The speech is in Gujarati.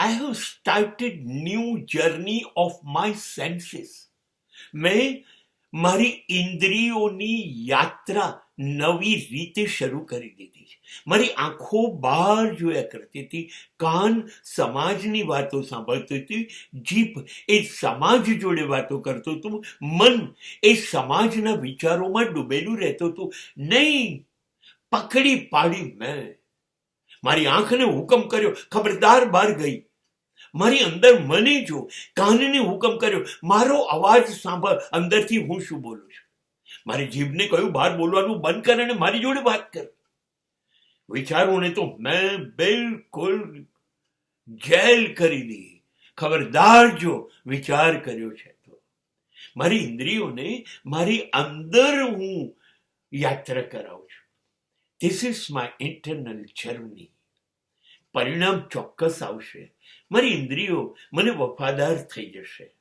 I have started new journey of my senses. મેં મારી ઇન્દ્રિયોની યાત્રા નવી રીતે શરૂ કરી દીધી છે. મારી આંખો બહાર જોયા કરતી હતી, કાન સમાજની વાતો સાંભળતી હતી, જીભ એ સમાજ જોડે વાતો કરતું હતું, મન એ સમાજના વિચારોમાં ડૂબેલું રહેતું હતું. નહીં, પકડી પાડી મેં. મારી આંખને હુકમ કર્યો, ખબરદાર બહાર ગઈ. મારી અંદર મને જો, કાનને હુકમ કર્યો, મારો અવાજ સાંભળ, અંદરથી હું શું બોલું છું. મારી જીભને કહ્યું બહાર બોલવાનું બંધ કર અને મારી જોડે વાત કર. વિચારોને તો મેં બિલકુલ જેલ કરી દીધી. ખબરદાર જો વિચાર કર્યો છે તો. મારી ઇન્દ્રિયોને મારી અંદર હું યાત્રા કરાવું છું. This is my internal journey. પરિણામ ચોક્કસ આવશે. મારી ઇન્દ્રિયો મને વફાદાર થઈ જશે.